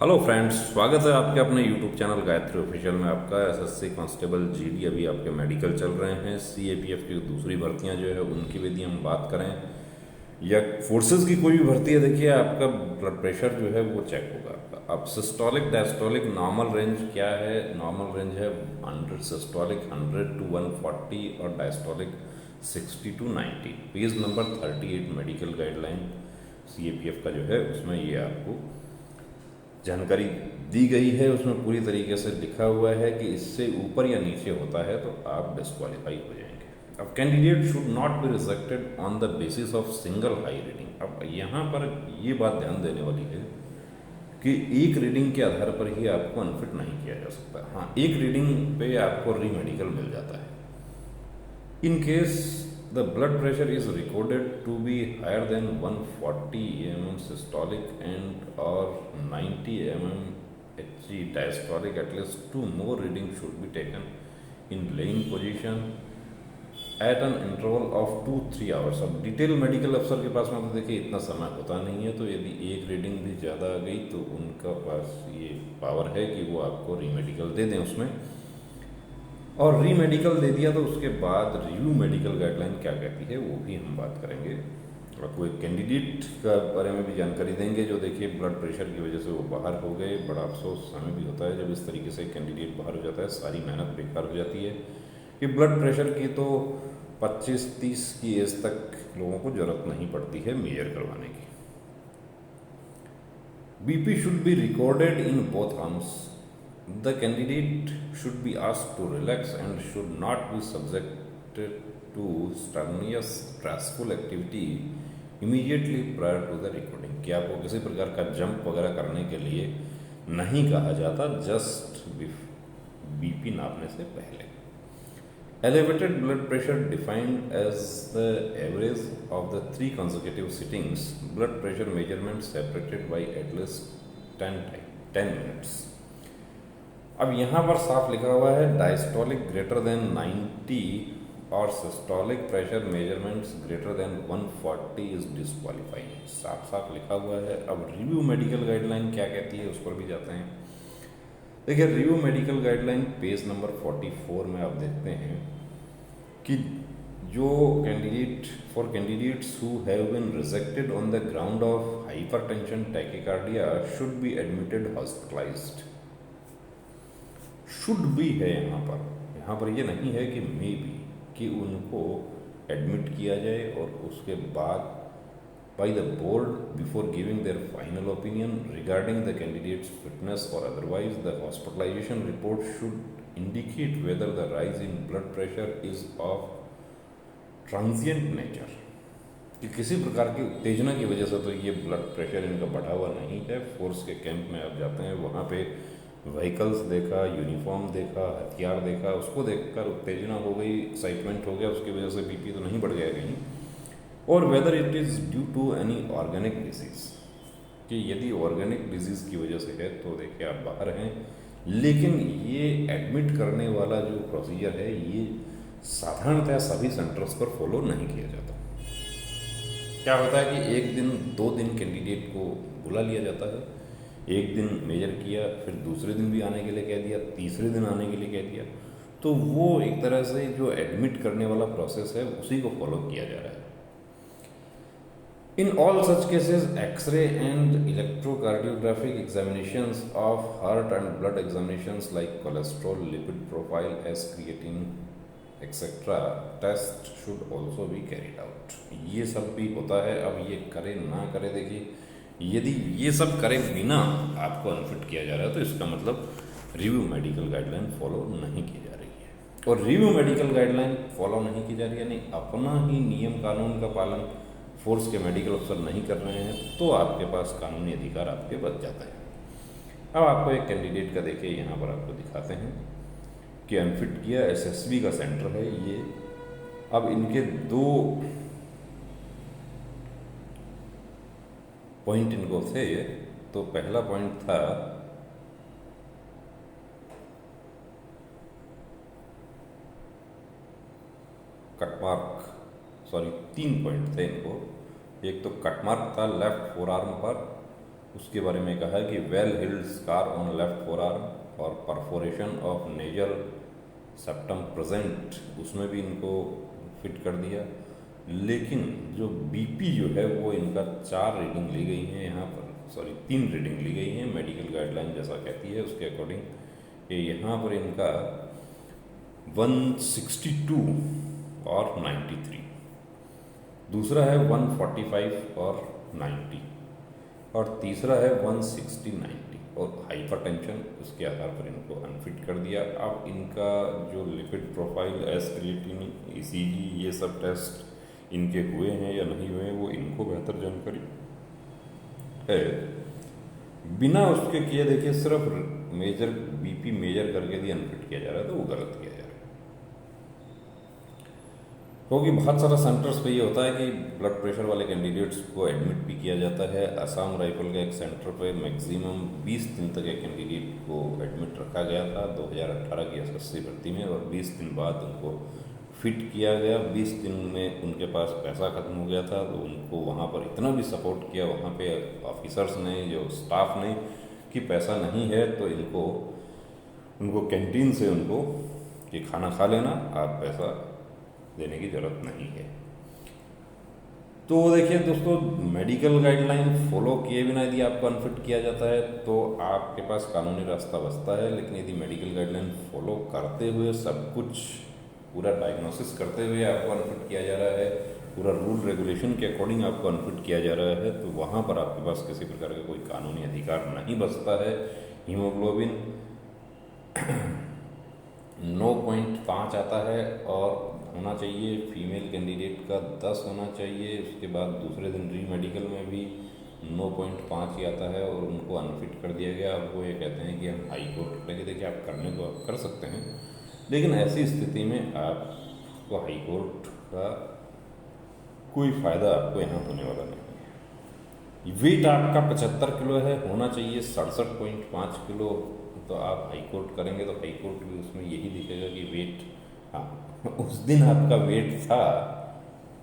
Hello friends, स्वागत है आपके अपने यूट्यूब चैनल गायत्री ऑफिशियल में। आपका एसएससी कांस्टेबल जीडी अभी आपके मेडिकल चल रहे हैं। सीएपीएफ की दूसरी भर्तियां जो है उनकी भी यदि हम बात करें या फोर्सेस की कोई भी भर्ती है, देखिए आपका ब्लड प्रेशर जो है वो चेक होगा आपका। अब सिस्टोलिक डायस्टोलिक नॉर्मल रेंज क्या है? नॉर्मल रेंज है 100, सिस्टोलिक 100 to 140 और diastolic 60 to 90। Page number 38 medical guideline CAPF का जो है उसमें ये आपको जानकारी दी गई है। उसमें पूरी तरीके से लिखा हुआ है कि इससे ऊपर या नीचे होता है तो आप डिस्क्वालीफाई हो जाएंगे। अब candidate should not be rejected on the basis of single high reading. अब यहाँ पर ये बात ध्यान देने वाली है कि एक रीडिंग के आधार पर ही आपको अनफिट नहीं किया जा सकता। हाँ, एक रीडिंग पे आपको री मेडिकल मिल जाता है। In case the blood pressure is recorded to be higher than 140 mm systolic and or 90 mm Hg diastolic, at least two more readings should be taken in laying position at an interval of 2-3 hours। अब detail medical अफसर के पास में तो देखिए इतना समय होता नहीं है, तो यदि एक रीडिंग भी ज़्यादा आ गई तो उनका पास ये पावर है कि वो आपको री मेडिकल दे दें उसमें। और री मेडिकल दे दिया तो उसके बाद रिव्यू मेडिकल गाइडलाइन क्या कहती है वो भी हम बात करेंगे। आपको एक कैंडिडेट का बारे में भी जानकारी देंगे जो देखिए ब्लड प्रेशर की वजह से वो बाहर हो गए। बड़ा अफसोस हमें भी होता है जब इस तरीके से कैंडिडेट बाहर हो जाता है, सारी मेहनत बेकार हो जाती है। कि ब्लड प्रेशर की तो 25-30 की एज तक लोगों को ज़रूरत नहीं पड़ती है मेजर करवाने की। BP should be recorded in both arms. The candidate should be asked to relax and should not be subjected to strenuous stressful activity immediately prior to the recording। कि आपको किसी प्रकार का जंप वगैरह करने के लिए नहीं कहा जाता जस्ट बीपी नापने से पहले। Elevated blood pressure defined as the average of the 3 consecutive sittings blood pressure measurement separated by at least 10 minutes। अब यहाँ पर साफ लिखा हुआ है डायस्टोलिक ग्रेटर देन 90 और systolic pressure measurements greater than 140 is disqualifying. साफ साफ लिखा हुआ है। अब रिव्यू मेडिकल गाइडलाइन क्या कहती है उस पर भी जाते हैं। देखिए review medical guideline page number 44 में आप देखते हैं कि जो candidates who have been rejected on the ground of hypertension tachycardia should be admitted hospitalised. Should भी है यहाँ पर ये नहीं है कि मे बी कि उनको एडमिट किया जाए और उसके बाद by the board before giving their final opinion regarding the candidate's fitness और otherwise the hospitalisation report should indicate whether the rise in blood pressure is of transient nature. कि किसी प्रकार की उत्तेजना की वजह से तो ये ब्लड प्रेशर इनका बढ़ा हुआ नहीं है। फोर्स के कैंप में आप जाते हैं, वहाँ पे व्हीकल्स देखा, यूनिफॉर्म देखा, हथियार देखा, उसको देखकर उत्तेजना हो गई, एक्साइटमेंट हो गया, उसकी वजह से बीपी तो नहीं बढ़ गया कहीं। और whether it is due to any organic disease, कि यदि ऑर्गेनिक डिजीज़ की वजह से है तो देखिए आप बाहर हैं। लेकिन ये एडमिट करने वाला जो प्रोसीजर है ये साधारणतः सभी सेंटर्स पर फॉलो नहीं किया जाता। क्या होता है कि एक दिन 2 दिन कैंडिडेट को बुला लिया जाता है, एक दिन मेजर किया, फिर दूसरे दिन भी आने के लिए कह दिया, तीसरे दिन आने के लिए कह दिया, तो वो एक तरह से जो एडमिट करने वाला प्रोसेस है उसी को फॉलो किया जा रहा है। In all such cases x-ray and electrocardiographic examinations of heart and blood examinations like cholesterol, lipid profile, S creatinine etcetera test should also be carried out. ये सब भी होता है। अब ये करे ना करे, देखिए यदि ये सब करे बिना आपको अनफिट किया जा रहा है तो इसका मतलब रिव्यू मेडिकल गाइडलाइन फॉलो नहीं की जा रही है। और रिव्यू मेडिकल गाइडलाइन फॉलो नहीं की जा रही है, यानी अपना ही नियम कानून का पालन फोर्स के मेडिकल अफसर नहीं कर रहे हैं, तो आपके पास कानूनी अधिकार आपके बच जाता है। अब आपको एक कैंडिडेट का देखिए यहाँ पर आपको दिखाते हैं कि अनफिट किया, एसएसबी का सेंटर है ये। अब इनके 2 पॉइंट इनको थे। तो पहला पॉइंट था कटमार्क, 3 पॉइंट थे इनको। एक तो कटमार्क था लेफ्ट फोर आर्म पर, उसके बारे में कहा है कि well healed scar on left forearm और perforation of nasal septum present, उसमें भी इनको फिट कर दिया। लेकिन जो बीपी जो है वो इनका 4 रीडिंग ली गई है यहाँ पर, सॉरी 3 रीडिंग ली गई है, मेडिकल गाइडलाइन जैसा कहती है उसके अकॉर्डिंग कि यहाँ पर इनका 162 और 93, दूसरा है 145 और 90, और तीसरा है 160 90, और हाइपरटेंशन उसके आधार पर इनको अनफिट कर दिया। अब इनका जो lipid profile, S creatinine, ECG, ये सब टेस्ट इनके हुए हैं या नहीं हुए वो इनको बेहतर जानकारी है। बिना उसके किए देखिए सिर्फ मेजर बीपी मेजर करके भी अनफिट किया जा रहा है, तो वो गलत किया जा रहा है। क्योंकि बहुत सारा सेंटर्स पे ये होता है कि ब्लड प्रेशर वाले कैंडिडेट्स को एडमिट भी किया जाता है। असम राइफल के एक सेंटर पे मैक्सिमम 20 दिन तक एक कैंडिडेट को एडमिट रखा गया था 2018 की एसएससी भर्ती में, और 20 दिन बाद उनको फिट किया गया। 20 दिन में उनके पास पैसा खत्म हो गया था, तो उनको वहाँ पर इतना भी सपोर्ट किया वहाँ पे ऑफिसर्स ने, जो स्टाफ ने, कि पैसा नहीं है तो उनको कैंटीन से उनको कि खाना खा लेना, आप पैसा देने की ज़रूरत नहीं है। तो देखिए दोस्तों, मेडिकल गाइडलाइन फॉलो किए बिना यदि आपको अनफिट किया जाता है तो आपके पास कानूनी रास्ता बचता है। लेकिन यदि मेडिकल गाइडलाइन फॉलो करते हुए, सब कुछ पूरा डायग्नोसिस करते हुए आपको अनफिट किया जा रहा है, पूरा रूल रेगुलेशन के अकॉर्डिंग आपको अनफिट किया जा रहा है, तो वहाँ पर आपके पास किसी प्रकार का कोई कानूनी अधिकार नहीं बचता है। हीमोग्लोबिन 9.5 आता है और होना चाहिए, फीमेल कैंडिडेट का 10 होना चाहिए। उसके बाद दूसरे दिन री मेडिकल में भी 9.5 ही आता है और उनको अनफिट कर दिया गया। अब वो ये कहते हैं कि हम हाई कोर्ट लेके, देखिए आप करने को आप कर सकते हैं, लेकिन ऐसी स्थिति में आपको हाई कोर्ट का कोई फ़ायदा आपको यहाँ होने वाला नहीं है। वेट आपका 75 किलो है, होना चाहिए 67.5 किलो, तो आप हाई कोर्ट करेंगे तो हाई कोर्ट भी उसमें यही दिखेगा कि वेट, हाँ उस दिन आपका वेट था,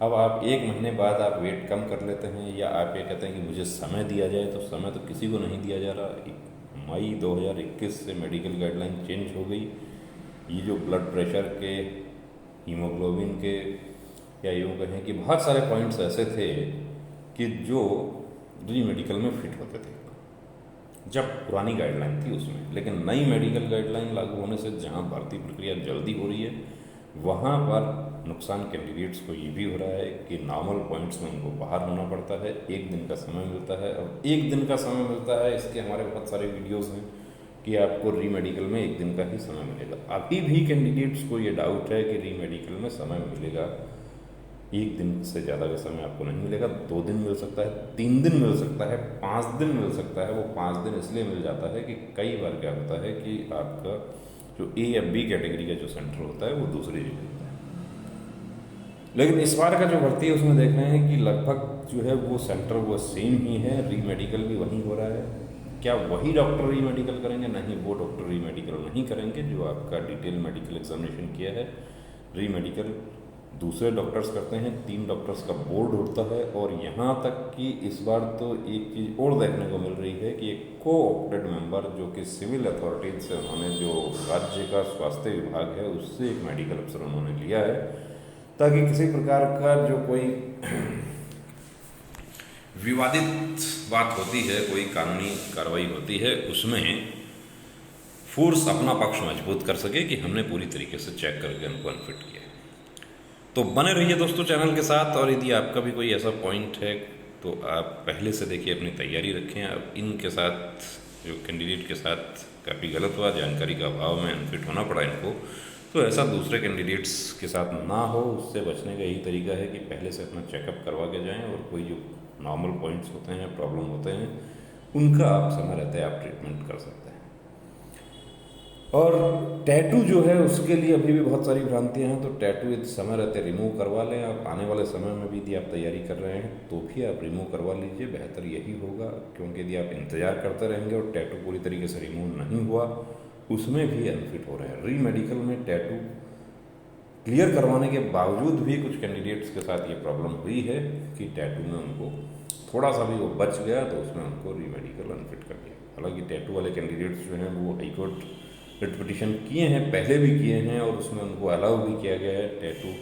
अब आप 1 महीने बाद आप वेट कम कर लेते हैं, या आप ये कहते हैं कि मुझे समय दिया जाए, तो समय तो किसी को नहीं दिया जा रहा। मई 2021 से मेडिकल गाइडलाइन चेंज हो गई। ये जो ब्लड प्रेशर के, हीमोग्लोबिन के, या यूँ कहें कि बहुत सारे पॉइंट्स ऐसे थे कि जो री मेडिकल में फिट होते थे जब पुरानी गाइडलाइन थी उसमें। लेकिन नई मेडिकल गाइडलाइन लागू होने से जहाँ भर्ती प्रक्रिया जल्दी हो रही है, वहाँ पर नुकसान कैंडिडेट्स को ये भी हो रहा है कि नॉर्मल पॉइंट्स में उनको बाहर होना पड़ता है। 1 दिन का समय मिलता है, और 1 दिन का समय मिलता है, इसके हमारे बहुत सारे वीडियोस हैं कि आपको री मेडिकल में 1 दिन का ही समय मिलेगा। अभी भी कैंडिडेट्स को ये डाउट है कि री मेडिकल में समय मिलेगा, 1 दिन से ज़्यादा का समय आपको नहीं मिलेगा। 2 दिन मिल सकता है, 3 दिन मिल सकता है, 5 दिन मिल सकता है। वो 5 दिन इसलिए मिल जाता है कि कई बार क्या होता है कि आपका जो ए या बी कैटेगरी का जो सेंटर होता है वो दूसरी जगह होता है। लेकिन इस बार का जो भर्ती है उसमें देख रहे हैं कि लगभग जो है वो सेंटर वो सेम ही है, री मेडिकल भी वहीं हो रहा है। क्या वही डॉक्टर री मेडिकल करेंगे? नहीं, वो डॉक्टर री मेडिकल नहीं करेंगे जो आपका डिटेल मेडिकल एग्जामिनेशन किया है। री मेडिकल दूसरे डॉक्टर्स करते हैं, 3 डॉक्टर्स का बोर्ड होता है। और यहाँ तक कि इस बार तो एक चीज़ और देखने को मिल रही है कि एक को-ऑप्टेड मेंबर जो कि सिविल अथॉरिटीज से उन्होंने, जो राज्य का स्वास्थ्य विभाग है उससे एक मेडिकल अफसर उन्होंने लिया है, ताकि किसी प्रकार का जो कोई विवादित बात होती है, कोई कानूनी कार्रवाई होती है, उसमें फोर्स अपना पक्ष मजबूत कर सके कि हमने पूरी तरीके से चेक करके उनको अनफिट किया। तो बने रहिए दोस्तों चैनल के साथ, और यदि आपका भी कोई ऐसा पॉइंट है तो आप पहले से देखिए, अपनी तैयारी रखें। अब इनके साथ, जो कैंडिडेट के साथ काफ़ी गलत हुआ, जानकारी का अभाव में अनफिट होना पड़ा इनको, तो ऐसा दूसरे कैंडिडेट्स के साथ ना हो, उससे बचने का यही तरीका है कि पहले से अपना चेकअप करवा के जाएँ, और कोई जो नॉर्मल पॉइंट्स होते हैं, प्रॉब्लम होते हैं, उनका आप समय रहते आप ट्रीटमेंट कर सकते हैं। और टैटू जो है उसके लिए अभी भी बहुत सारी भ्रांतियां हैं, तो टैटू यदि समय रहते रिमूव करवा लें। आप आने वाले समय में भी यदि आप तैयारी कर रहे हैं तो भी आप रिमूव करवा लीजिए, बेहतर यही होगा। क्योंकि यदि आप इंतज़ार करते रहेंगे और टैटू पूरी तरीके से रिमूव नहीं हुआ, उसमें भी अनफिट हो रहे हैं। री मेडिकल में टैटू क्लियर करवाने के बावजूद भी कुछ कैंडिडेट्स के साथ ये प्रॉब्लम हुई है कि टैटू में उनको थोड़ा सा भी वो बच गया तो उसमें उनको रीमेडिकल अनफिट कर दिया। हालांकि टैटू वाले कैंडिडेट्स जो हैं वो हाई कोर्ट रिट पिटिशन किए हैं, पहले भी किए हैं, और उसमें उनको अलाउ भी किया गया है, टैटू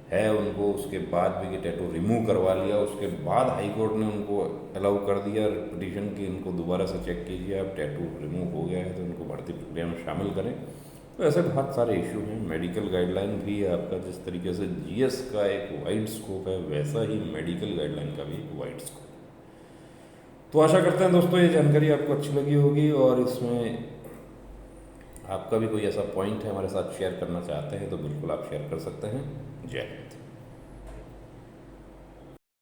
है उनको, उसके बाद भी कि टैटू रिमूव करवा लिया, उसके बाद हाई कोर्ट ने उनको अलाउ कर दिया पिटिशन की इनको दोबारा से चेक कीजिए, अब टैटू रिमूव हो गया है तो उनको भर्ती प्रक्रिया में शामिल करें। तो ऐसे बहुत सारे इशू हैं। मेडिकल गाइडलाइन भी है आपका, जिस तरीके से जीएस का एक वाइड स्कोप है वैसा ही मेडिकल गाइडलाइन का भी एक वाइड स्कोप है। तो आशा करते हैं दोस्तों ये जानकारी आपको अच्छी लगी होगी, और इसमें आपका भी कोई ऐसा पॉइंट है हमारे साथ शेयर करना चाहते हैं तो बिल्कुल आप शेयर कर सकते हैं। जय हिंद।